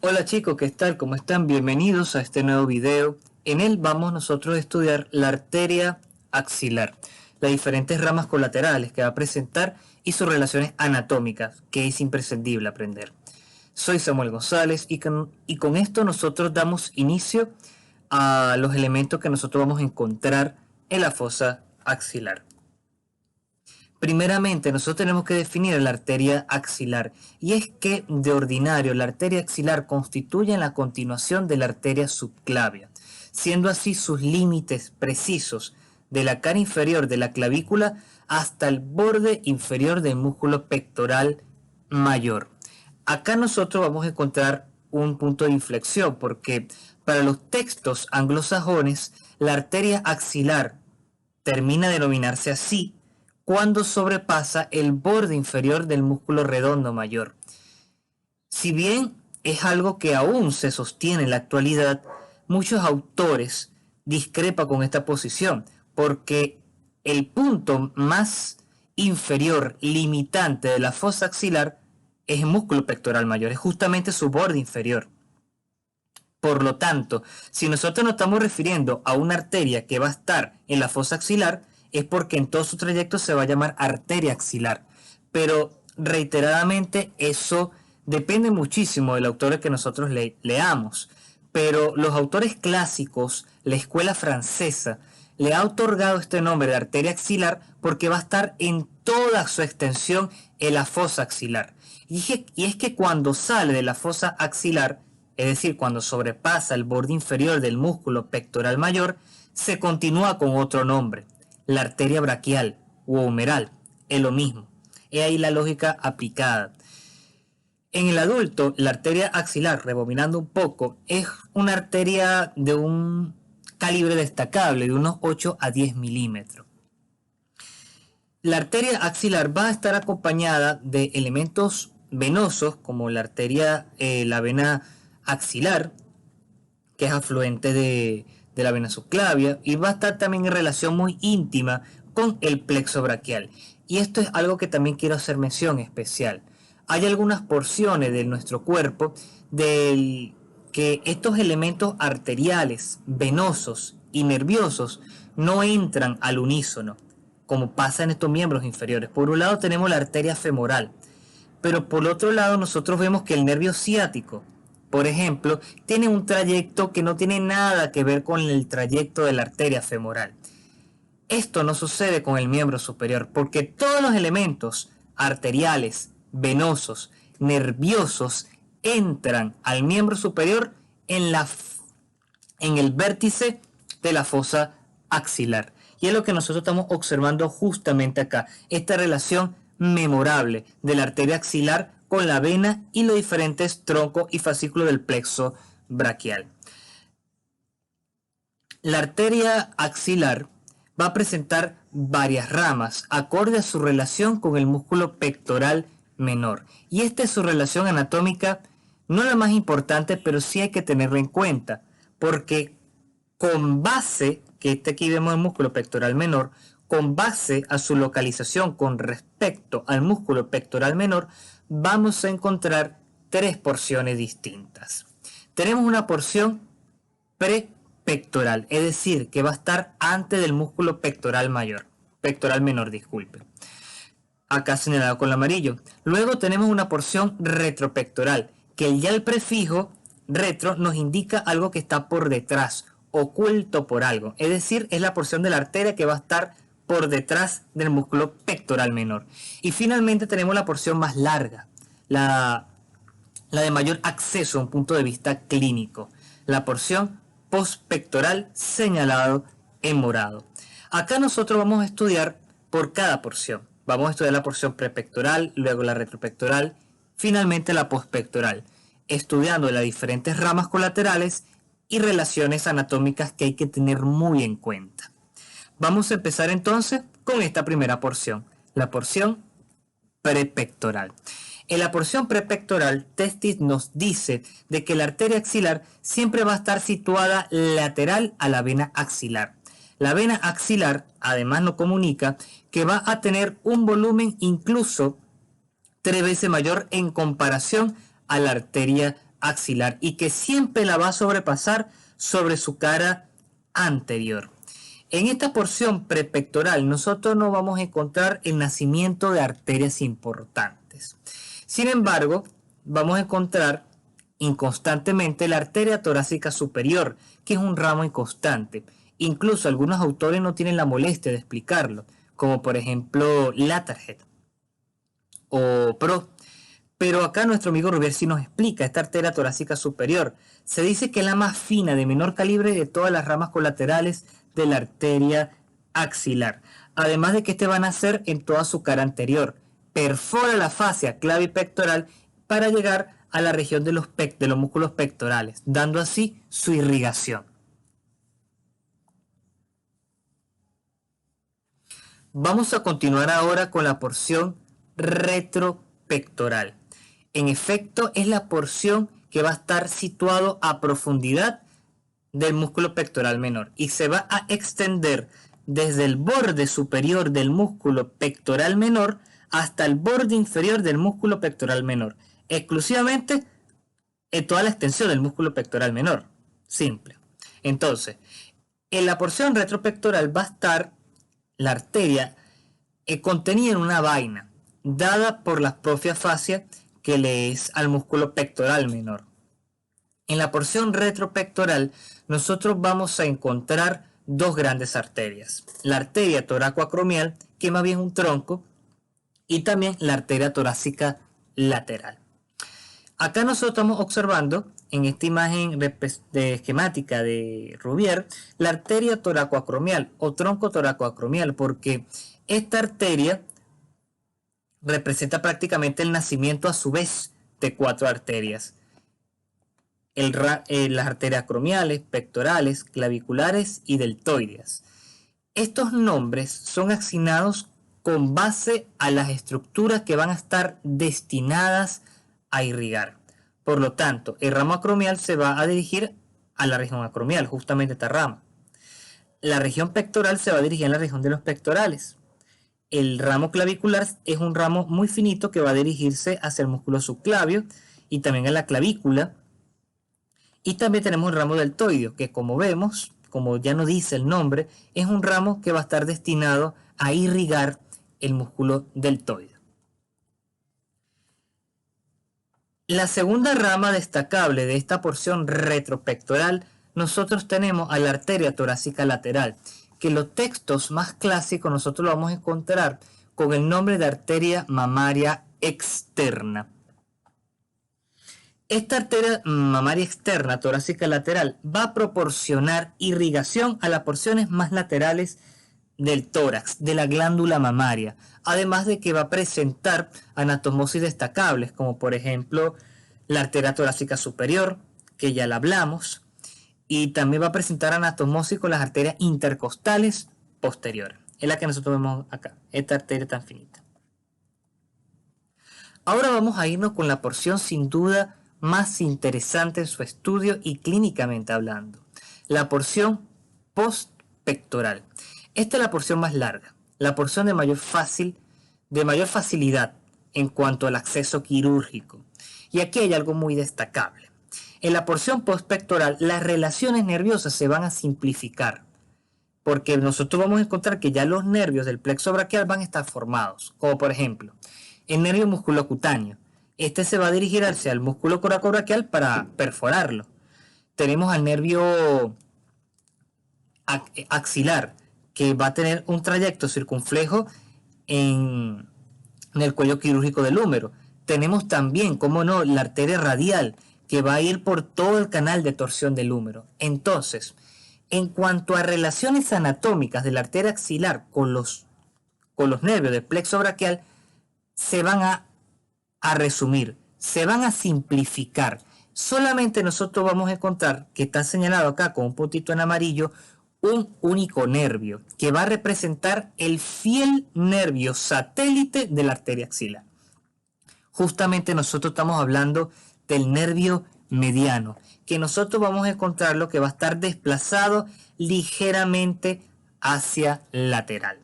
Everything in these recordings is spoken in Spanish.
Hola chicos, ¿qué tal? ¿Cómo están? Bienvenidos a este nuevo video. En él vamos nosotros a estudiar la arteria axilar, las diferentes ramas colaterales que va a presentar y sus relaciones anatómicas, que es imprescindible aprender. Soy Samuel González y con esto nosotros damos inicio a los elementos que nosotros vamos a encontrar en la fosa axilar. Primeramente, nosotros tenemos que definir la arteria axilar, y es que de ordinario la arteria axilar constituye la continuación de la arteria subclavia, siendo así sus límites precisos de la cara inferior de la clavícula hasta el borde inferior del músculo pectoral mayor. Acá nosotros vamos a encontrar un punto de inflexión, porque para los textos anglosajones la arteria axilar termina de denominarse así cuando sobrepasa el borde inferior del músculo redondo mayor. Si bien es algo que aún se sostiene en la actualidad, muchos autores discrepan con esta posición, porque el punto más inferior limitante de la fosa axilar es el músculo pectoral mayor, es justamente su borde inferior. Por lo tanto, si nosotros nos estamos refiriendo a una arteria que va a estar en la fosa axilar, es porque en todo su trayecto se va a llamar arteria axilar. Pero reiteradamente eso depende muchísimo del autor que nosotros leamos. Pero los autores clásicos, la escuela francesa, le ha otorgado este nombre de arteria axilar porque va a estar en toda su extensión en la fosa axilar. Y es que cuando sale de la fosa axilar, es decir, cuando sobrepasa el borde inferior del músculo pectoral mayor, se continúa con otro nombre, la arteria braquial u humeral, es lo mismo. Es ahí la lógica aplicada. En el adulto, la arteria axilar, rebobinando un poco, es una arteria de un calibre destacable, de unos 8 a 10 milímetros. La arteria axilar va a estar acompañada de elementos venosos, como la vena axilar, que es afluente de la vena subclavia, y va a estar también en relación muy íntima con el plexo braquial. Y esto es algo que también quiero hacer mención especial. Hay algunas porciones de nuestro cuerpo del que estos elementos arteriales, venosos y nerviosos no entran al unísono, como pasa en estos miembros inferiores. Por un lado tenemos la arteria femoral, pero por otro lado nosotros vemos que el nervio ciático, por ejemplo, tiene un trayecto que no tiene nada que ver con el trayecto de la arteria femoral. Esto no sucede con el miembro superior, porque todos los elementos arteriales, venosos, nerviosos entran al miembro superior en el vértice de la fosa axilar. Y es lo que nosotros estamos observando justamente acá, esta relación memorable de la arteria axilar con la vena y los diferentes troncos y fascículos del plexo braquial. La arteria axilar va a presentar varias ramas acorde a su relación con el músculo pectoral menor. Y esta es su relación anatómica, no la más importante, pero sí hay que tenerla en cuenta, porque con base, que aquí vemos el músculo pectoral menor, con base a su localización con respecto al músculo pectoral menor, vamos a encontrar tres porciones distintas. Tenemos una porción prepectoral, es decir, que va a estar antes del músculo pectoral menor, disculpe. Acá señalado con el amarillo. Luego tenemos una porción retropectoral, que ya el prefijo retro nos indica algo que está por detrás, oculto por algo. Es decir, es la porción de la arteria que va a estar por detrás del músculo pectoral menor. Y finalmente tenemos la porción más larga, la de mayor acceso a un punto de vista clínico, la porción postpectoral señalado en morado. Acá nosotros vamos a estudiar por cada porción. Vamos a estudiar la porción prepectoral, luego la retropectoral, finalmente la postpectoral, estudiando las diferentes ramas colaterales y relaciones anatómicas que hay que tener muy en cuenta. Vamos a empezar entonces con esta primera porción, la porción prepectoral. En la porción prepectoral, Testis nos dice de que la arteria axilar siempre va a estar situada lateral a la vena axilar. La vena axilar además nos comunica que va a tener un volumen incluso 3 veces mayor en comparación a la arteria axilar y que siempre la va a sobrepasar sobre su cara anterior. En esta porción prepectoral nosotros no vamos a encontrar el nacimiento de arterias importantes. Sin embargo, vamos a encontrar inconstantemente la arteria torácica superior, que es un ramo inconstante. Incluso algunos autores no tienen la molestia de explicarlo, como por ejemplo Laterhead o Pro. Pero acá nuestro amigo Rubier sí nos explica esta arteria torácica superior. Se dice que es la más fina, de menor calibre de todas las ramas colaterales de la arteria axilar. Además de que este va a nacer en toda su cara anterior. Perfora la fascia clavipectoral para llegar a la región de los músculos pectorales, dando así su irrigación. Vamos a continuar ahora con la porción retropectoral. En efecto, es la porción que va a estar situado a profundidad del músculo pectoral menor y se va a extender desde el borde superior del músculo pectoral menor hasta el borde inferior del músculo pectoral menor, exclusivamente en toda la extensión del músculo pectoral menor. Simple. Entonces, en la porción retropectoral va a estar la arteria contenida en una vaina dada por la propia fascia que le es al músculo pectoral menor. En la porción retropectoral nosotros vamos a encontrar dos grandes arterias, la arteria toracoacromial, que más bien es un tronco, y también la arteria torácica lateral. Acá nosotros estamos observando en esta imagen de esquemática de Rubier la arteria toracoacromial o tronco toracoacromial, porque esta arteria representa prácticamente el nacimiento a su vez de cuatro arterias. Las arterias acromiales, pectorales, claviculares y deltoideas. Estos nombres son asignados con base a las estructuras que van a estar destinadas a irrigar. Por lo tanto, el ramo acromial se va a dirigir a la región acromial, justamente esta rama. La región pectoral se va a dirigir a la región de los pectorales. El ramo clavicular es un ramo muy finito que va a dirigirse hacia el músculo subclavio y también a la clavícula. Y también tenemos el ramo deltoideo, que como vemos, como ya nos dice el nombre, es un ramo que va a estar destinado a irrigar el músculo deltoideo. La segunda rama destacable de esta porción retropectoral, nosotros tenemos a la arteria torácica lateral, que en los textos más clásicos nosotros lo vamos a encontrar con el nombre de arteria mamaria externa. Esta arteria mamaria externa torácica lateral va a proporcionar irrigación a las porciones más laterales del tórax, de la glándula mamaria, además de que va a presentar anastomosis destacables, como por ejemplo la arteria torácica superior, que ya la hablamos, y también va a presentar anastomosis con las arterias intercostales posteriores. Es la que nosotros vemos acá, esta arteria tan finita. Ahora vamos a irnos con la porción sin duda más interesante en su estudio y clínicamente hablando, la porción postpectoral. Esta es la porción más larga, la porción de mayor facilidad en cuanto al acceso quirúrgico. Y aquí hay algo muy destacable. En la porción postpectoral, las relaciones nerviosas se van a simplificar, porque nosotros vamos a encontrar que ya los nervios del plexo braquial van a estar formados, como por ejemplo, el nervio musculocutáneo. Este se va a dirigir hacia el músculo coracobraquial para perforarlo. Tenemos al nervio axilar, que va a tener un trayecto circunflejo en el cuello quirúrgico del húmero. Tenemos también, como no, la arteria radial, que va a ir por todo el canal de torsión del húmero. Entonces, en cuanto a relaciones anatómicas de la arteria axilar con los nervios del plexo braquial, se van a resumir, se van a simplificar. Solamente nosotros vamos a encontrar, que está señalado acá con un puntito en amarillo, un único nervio, que va a representar el fiel nervio satélite de la arteria axilar. Justamente nosotros estamos hablando del nervio mediano, que nosotros vamos a encontrarlo que va a estar desplazado ligeramente hacia lateral.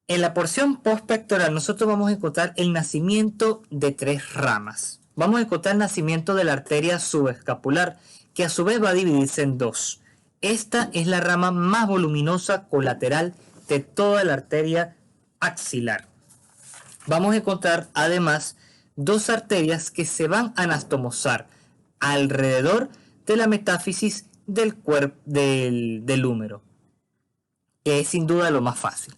En la porción postpectoral nosotros vamos a encontrar el nacimiento de tres ramas. vamos a encontrar el nacimiento de la arteria subescapular, que a su vez va a dividirse en dos. Esta es la rama más voluminosa colateral de toda la arteria axilar. Vamos a encontrar además dos arterias que se van a anastomosar alrededor de la metáfisis del cuerpo del húmero, que es sin duda lo más fácil.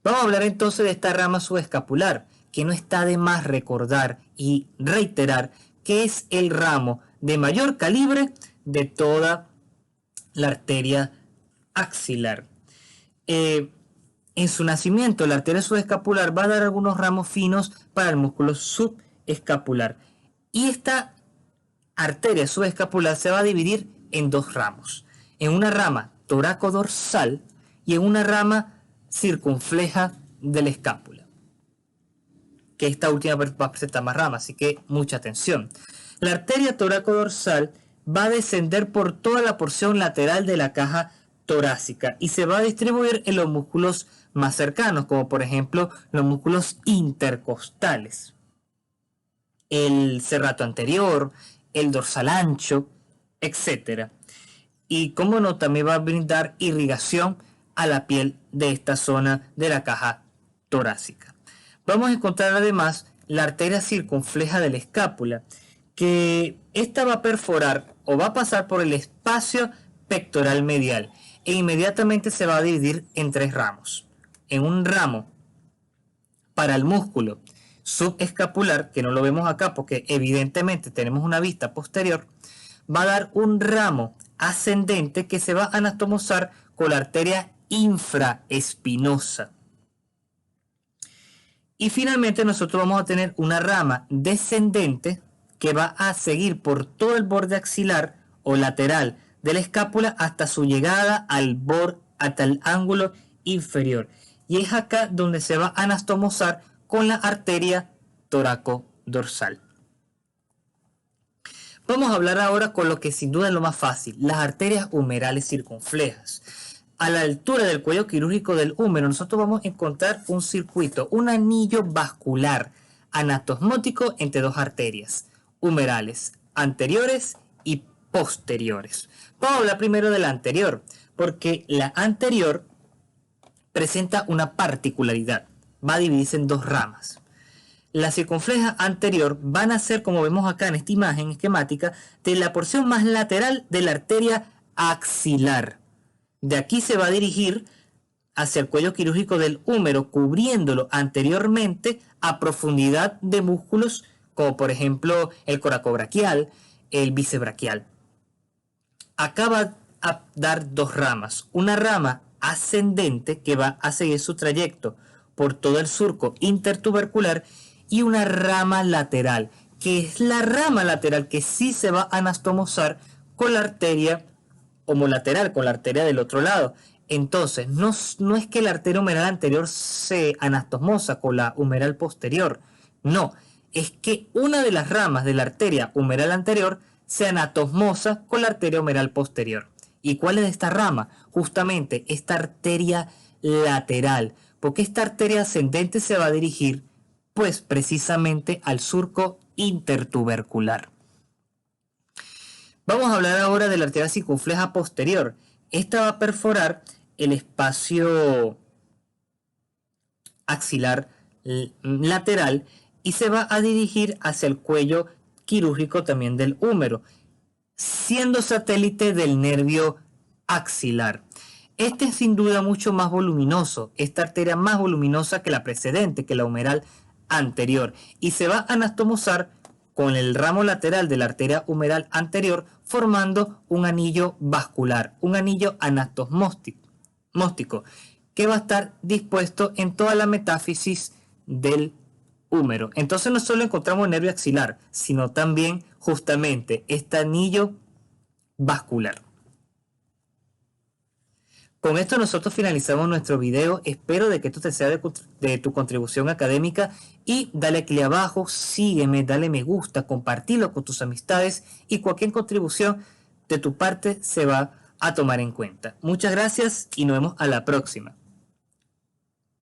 Vamos a hablar entonces de esta rama subescapular, que no está de más recordar y reiterar que es el ramo de mayor calibre de toda la arteria axilar. En su nacimiento, la arteria subescapular va a dar algunos ramos finos para el músculo subescapular. Y esta arteria subescapular se va a dividir en dos ramos. En una rama toracodorsal y en una rama circunfleja de la escápula. Que esta última va a presentar más ramas, así que mucha atención. La arteria toracodorsal va a descender por toda la porción lateral de la caja torácica y se va a distribuir en los músculos más cercanos, como por ejemplo los músculos intercostales, el serrato anterior, el dorsal ancho, etc. Y como no, también va a brindar irrigación a la piel de esta zona de la caja torácica. Vamos a encontrar además la arteria circunfleja de la escápula, que esta va a perforar o va a pasar por el espacio pectoral medial e inmediatamente se va a dividir en tres ramos. En un ramo para el músculo subescapular, que no lo vemos acá porque evidentemente tenemos una vista posterior, va a dar un ramo ascendente que se va a anastomosar con la arteria infraespinosa. Y finalmente nosotros vamos a tener una rama descendente que va a seguir por todo el borde axilar o lateral de la escápula hasta su llegada hasta el ángulo inferior. Y es acá donde se va a anastomosar con la arteria toracodorsal. Vamos a hablar ahora con lo que sin duda es lo más fácil, las arterias humerales circunflejas. A la altura del cuello quirúrgico del húmero nosotros vamos a encontrar un circuito, un anillo vascular anastomótico entre dos arterias humerales anteriores y posteriores. Vamos a hablar primero de la anterior, porque la anterior presenta una particularidad, va a dividirse en dos ramas. La circunfleja anterior van a ser, como vemos acá en esta imagen esquemática, de la porción más lateral de la arteria axilar. De aquí se va a dirigir hacia el cuello quirúrgico del húmero, cubriéndolo anteriormente a profundidad de músculos, como por ejemplo el coracobraquial, el bíceps. Acá va a dar dos ramas. Una rama ascendente que va a seguir su trayecto por todo el surco intertubercular y una rama lateral, que es la rama lateral que sí se va a anastomosar con la arteria homolateral, con la arteria del otro lado. Entonces, no es que la arteria humeral anterior se anastomosa con la humeral posterior, no, es que una de las ramas de la arteria humeral anterior se anastomosa con la arteria humeral posterior. ¿Y cuál es esta rama? Justamente esta arteria lateral, porque esta arteria ascendente se va a dirigir pues precisamente al surco intertubercular. Vamos a hablar ahora de la arteria circunfleja posterior. Esta va a perforar el espacio axilar lateral y se va a dirigir hacia el cuello quirúrgico también del húmero, siendo satélite del nervio axilar. Este es sin duda mucho más voluminoso, esta arteria más voluminosa que la precedente, que la humeral anterior, y se va a anastomosar con el ramo lateral de la arteria humeral anterior, formando un anillo vascular, un anillo anastomóstico, que va a estar dispuesto en toda la metáfisis del húmero. Entonces no solo encontramos el nervio axilar, sino también justamente este anillo vascular. Con esto nosotros finalizamos nuestro video. Espero de que esto te sea de tu contribución académica y dale aquí abajo, sígueme, dale me gusta, compartilo con tus amistades y cualquier contribución de tu parte se va a tomar en cuenta. Muchas gracias y nos vemos a la próxima.